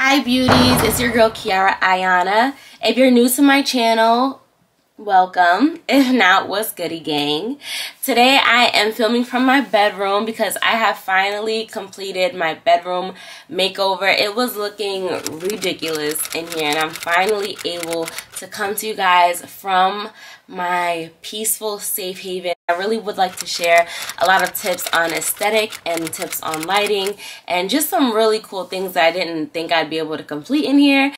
Hi beauties, it's your girl Kiara, Ianna. If you're new to my channel, welcome. If not, what's goody gang? Today I am filming from my bedroom because I have finally completed my bedroom makeover. It was looking ridiculous in here and I'm finally able to come to you guys from my peaceful safe haven. I really would like to share a lot of tips on aesthetic and tips on lighting and just some really cool things that I didn't think I'd be able to complete in here.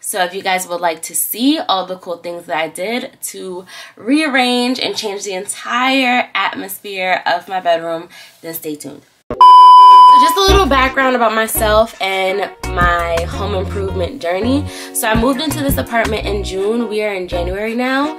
So if you guys would like to see all the cool things that I did to rearrange and change the entire atmosphere of my bedroom, then stay tuned. So just a little background about myself and my home improvement journey. So I moved into this apartment in June. We are in January now.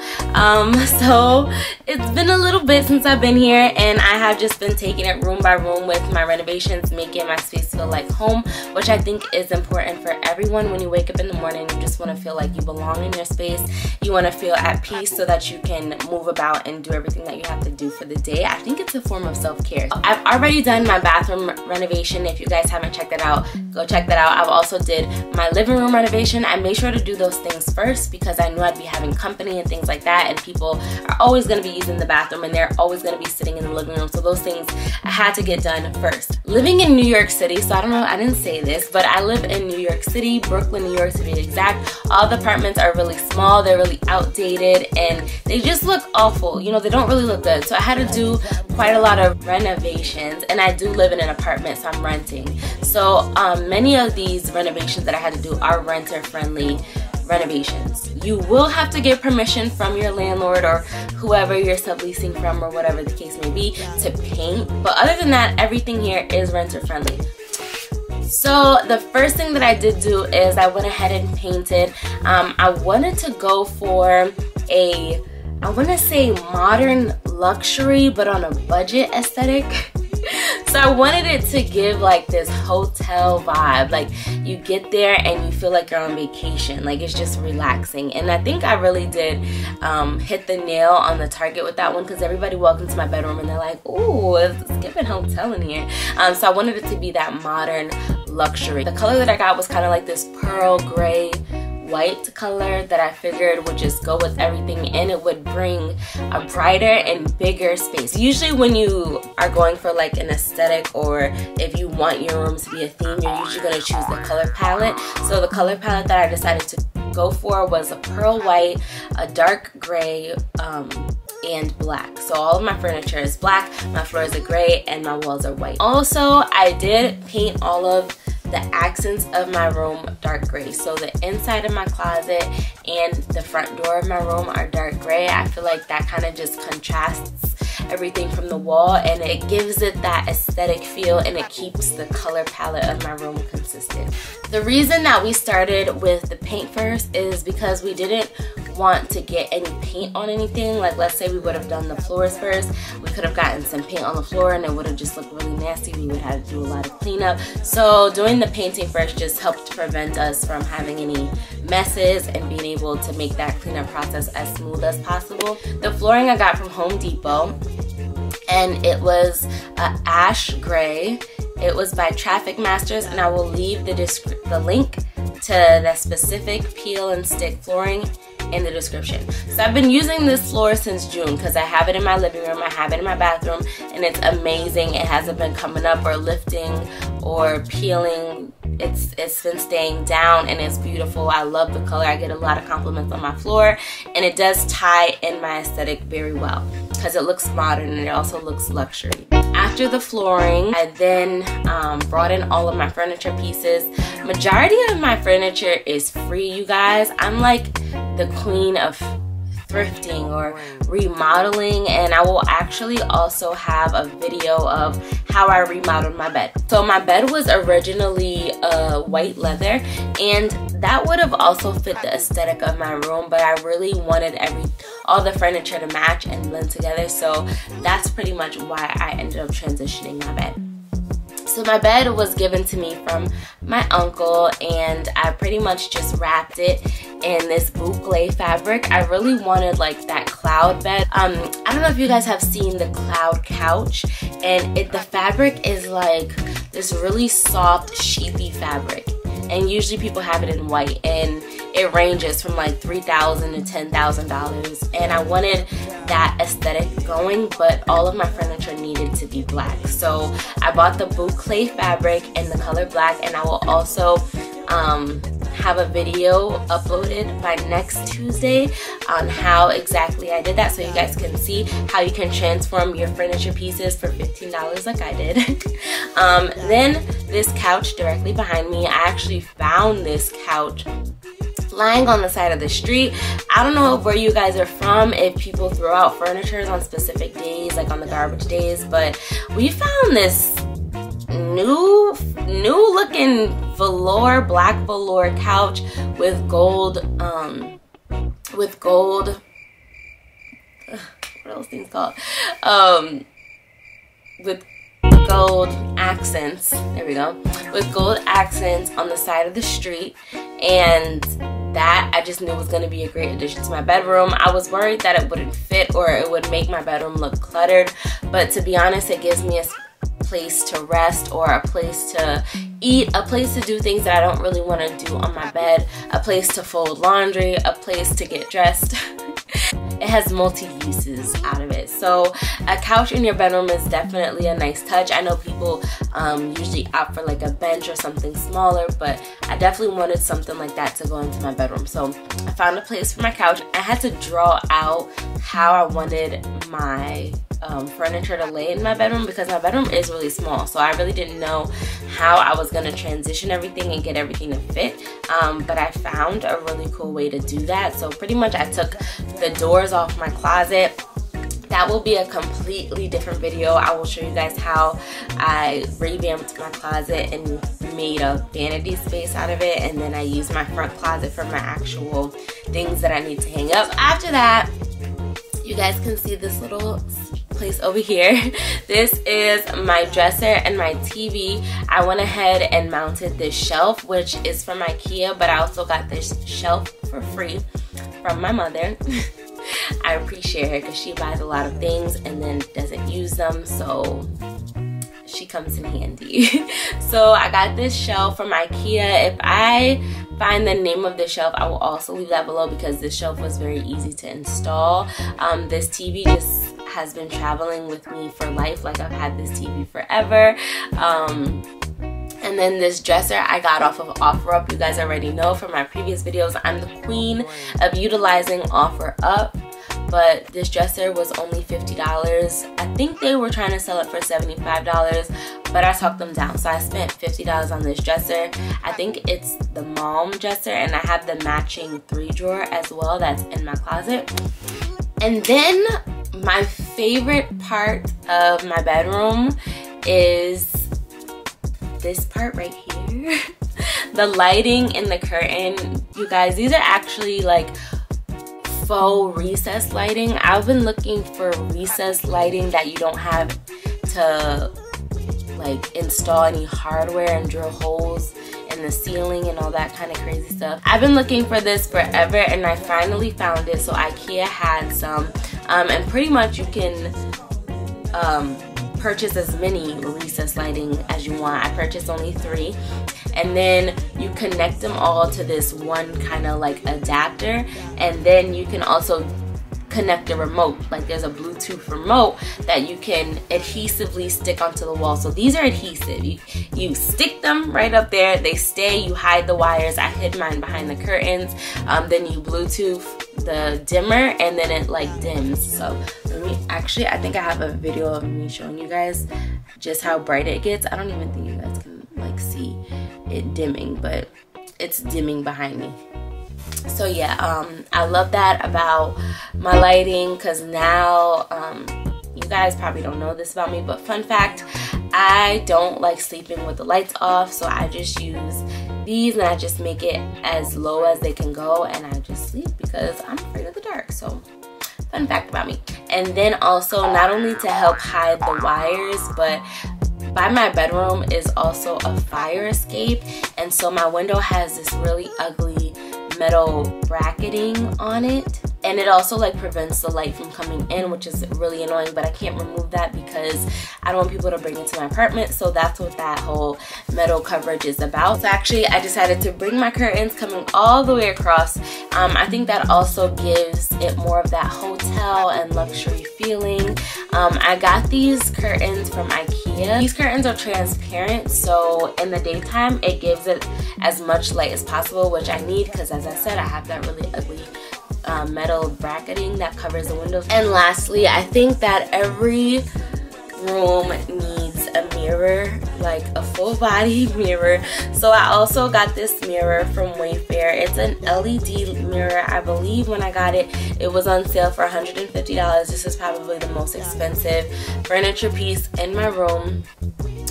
So it's been a little bit since I've been here and I have just been taking it room by room with my renovations, making my space feel like home, which I think is important for everyone. When you wake up in the morning, you just want to feel like you belong in your space. You want to feel at peace so that you can move about and do everything that you have to do for the day. I think it's a form of self-care. I've already done my bathroom renovation. If you guys haven't checked that out, go check that out. I've also did my living room renovation. I made sure to do those things first because I knew I'd be having company and things like that, and people are always going to be using the bathroom and they're always going to be sitting in the living room, so those things I had to get done first. Living in New York City, so I don't know, I didn't say this, but I live in New York City, Brooklyn, New York to be exact. All the apartments are really small, they're really outdated, and they just look awful. You know, they don't really look good, so I had to do quite a lot of renovations, and I do live in an apartment, so I'm renting. So many of these renovations that I had to do are renter-friendly renovations. You will have to get permission from your landlord or whoever you're subleasing from or whatever the case may be to paint, but other than that, everything here is renter-friendly. So the first thing that I did do is I went ahead and painted. I wanted to go for a, I want to say modern luxury but on a budget aesthetic. So I wanted it to give like this hotel vibe, like you get there and you feel like you're on vacation, like it's just relaxing. And I think I really did hit the nail on the target with that one, because everybody walked into my bedroom and they're like, ooh, it's giving hotel in here. So I wanted it to be that modern luxury. The color that I got was kind of like this pearl gray white color that I figured would just go with everything, and it would bring a brighter and bigger space. Usually when you are going for like an aesthetic, or if you want your room to be a theme, you're usually going to choose the color palette. So the color palette that I decided to go for was a pearl white, a dark gray, and black. So all of my furniture is black, my floors are gray, and my walls are white. Also, I did paint all of the accents of my room dark gray. So the inside of my closet and the front door of my room are dark gray. I feel like that kind of just contrasts everything from the wall and it gives it that aesthetic feel, and it keeps the color palette of my room consistent. The reason that we started with the paint first is because we didn't want to get any paint on anything. Like let's say we would have done the floors first, we could have gotten some paint on the floor and it would have just looked really nasty. We would have to do a lot of cleanup. So doing the painting first just helped prevent us from having any messes and being able to make that cleanup process as smooth as possible. The flooring I got from Home Depot, and it was ash gray. It was by Traffic Masters, and I will leave the link to the specific peel and stick flooring in the description. So I've been using this floor since June because I have it in my living room, I have it in my bathroom, and it's amazing. It hasn't been coming up or lifting or peeling. It's been staying down and it's beautiful. I love the color. I get a lot of compliments on my floor, and it does tie in my aesthetic very well because it looks modern and it also looks luxury. After the flooring, I then brought in all of my furniture pieces. Majority of my furniture is free, you guys. I'm like the queen of thrifting or remodeling, and I will actually also have a video of how I remodeled my bed. So my bed was originally white leather, and that would have also fit the aesthetic of my room, but I really wanted all the furniture to match and blend together, so that's pretty much why I ended up transitioning my bed. So my bed was given to me from my uncle, and I pretty much just wrapped it in this boucle fabric. I really wanted like that cloud bed. I don't know if you guys have seen the cloud couch, and the fabric is like this really soft sheepy fabric. and usually people have it in white, and it ranges from like $3,000 to $10,000, and I wanted that aesthetic going, but all of my furniture needed to be black. So I bought the boucle fabric in the color black, and I will also have a video uploaded by next Tuesday on how exactly I did that, so you guys can see how you can transform your furniture pieces for $15 like I did. Then this couch directly behind me, I actually found this couch lying on the side of the street. I don't know where you guys are from, if people throw out furniture on specific days, like on the garbage days, but we found this new looking velour, black velour couch with gold, what are those things called? With gold accents, there we go, with gold accents on the side of the street, and that I just knew was going to be a great addition to my bedroom. I was worried that it wouldn't fit or it would make my bedroom look cluttered, but to be honest, it gives me a place to rest, or a place to eat, a place to do things that I don't really want to do on my bed, a place to fold laundry, a place to get dressed. It has multi-uses out of it. So a couch in your bedroom is definitely a nice touch. I know people usually opt for like a bench or something smaller, but I definitely wanted something like that to go into my bedroom. So I found a place for my couch. I had to draw out how I wanted my furniture to lay in my bedroom, because my bedroom is really small, so I really didn't know how I was going to transition everything and get everything to fit, but I found a really cool way to do that. So pretty much I took the doors off my closet. That will be a completely different video. I will show you guys how I revamped my closet and made a vanity space out of it, and then I used my front closet for my actual things that I need to hang up. After that, you guys can see this little place over here. This is my dresser and my TV. I went ahead and mounted this shelf, which is from IKEA, but I also got this shelf for free from my mother. I appreciate her because she buys a lot of things and then doesn't use them, so she comes in handy. So I got this shelf from IKEA. If I find the name of the shelf, I will also leave that below, because this shelf was very easy to install. This TV just has been traveling with me for life. Like, I've had this TV forever. And then this dresser I got off of OfferUp. You guys already know from my previous videos, I'm the queen of utilizing OfferUp. But this dresser was only $50. I think they were trying to sell it for $75, but I talked them down. So I spent $50 on this dresser. I think it's the mom dresser, and I have the matching 3-drawer as well that's in my closet. And then my favorite part of my bedroom is this part right here. The lighting in the curtain. You guys, these are actually like faux recessed lighting. I've been looking for recessed lighting that you don't have to like install any hardware and drill holes in the ceiling and all that kind of crazy stuff. I've been looking for this forever, and I finally found it. So IKEA had some, and pretty much you can purchase as many recessed lighting as you want. I purchased only 3, and then you connect them all to this one kind of like adapter, and then you can also connect a remote. Like, there's a Bluetooth remote that you can adhesively stick onto the wall. So these are adhesive. You stick them right up there, they stay. You hide the wires. I hid mine behind the curtains. Then you Bluetooth the dimmer, and then it like dims. So let me actually, I think I have a video of me showing you guys just how bright it gets. I don't even think you guys can like see it dimming, but it's dimming behind me. So yeah, I love that about my lighting, because now you guys probably don't know this about me, but fun fact, I don't like sleeping with the lights off. So I just use these, and I just make it as low as they can go, and I just sleep because I'm afraid of the dark. So fun fact about me. And then also, not only to help hide the wires, but by my bedroom is also a fire escape, and so my window has this really ugly metal bracketing on it, and it also like prevents the light from coming in, which is really annoying, but I can't remove that because I don't want people to bring it to my apartment. So that's what that whole metal coverage is about. So actually I decided to bring my curtains coming all the way across. I think that also gives it more of that hotel and luxury feeling. I got these curtains from IKEA. These curtains are transparent, so in the daytime it gives it as much light as possible, which I need because, as I said, I have that really ugly metal bracketing that covers the windows. And lastly, I think that every room needs a mirror, like a full body mirror. So I also got this mirror from Wayfair. It's an LED mirror. I believe when I got it, it was on sale for $150. This is probably the most expensive furniture piece in my room.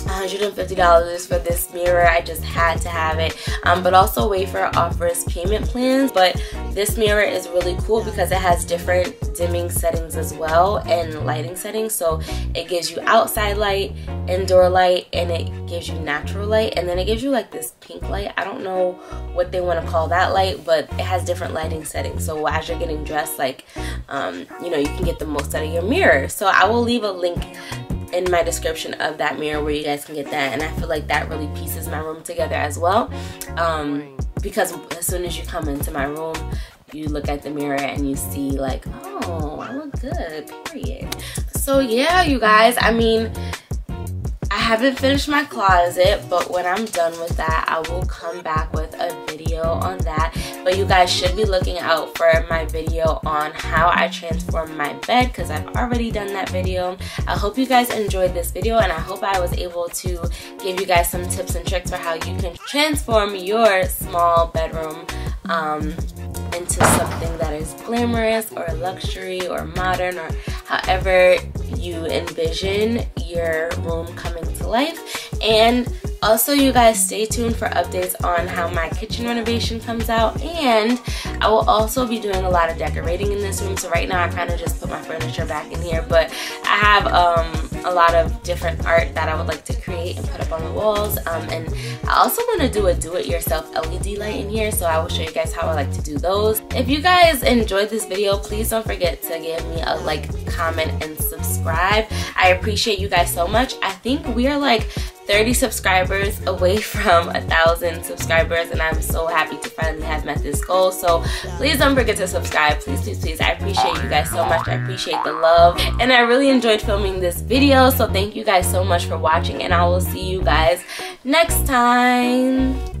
$150 for this mirror. I just had to have it. But also Wayfair offers payment plans, but this mirror is really cool because it has different dimming settings as well and lighting settings. So it gives you outside light, indoor light, and it gives you natural light, and then it gives you like this pink light. I don't know what they want to call that light, but it has different lighting settings. So as you're getting dressed, like you know, you can get the most out of your mirror. So I will leave a link in my description of that mirror where you guys can get that, and I feel like that really pieces my room together as well, because as soon as you come into my room, you look at the mirror and you see like, oh, I look good, period. So yeah, you guys, I mean, I haven't finished my closet, but when I'm done with that, I will come back with a video on that. But you guys should be looking out for my video on how I transform my bed, because I've already done that video. I hope you guys enjoyed this video, and I hope I was able to give you guys some tips and tricks for how you can transform your small bedroom into something that is glamorous or luxury or modern, or however you envision your room coming to life. And also, you guys stay tuned for updates on how my kitchen renovation comes out, and I will also be doing a lot of decorating in this room. So right now I kind of just put my furniture back in here, but I have a lot of different art that I would like to create and put up on the walls, and I also want to do a do-it-yourself LED light in here, so I will show you guys how I like to do those. If you guys enjoyed this video, please don't forget to give me a like, comment, and subscribe. I appreciate you guys so much. I think we are like 30 subscribers away from 1,000 subscribers, and I'm so happy to finally have met this goal. So please don't forget to subscribe, please, please, please. I appreciate you guys so much. I appreciate the love, and I really enjoyed filming this video. So thank you guys so much for watching, and I will see you guys next time.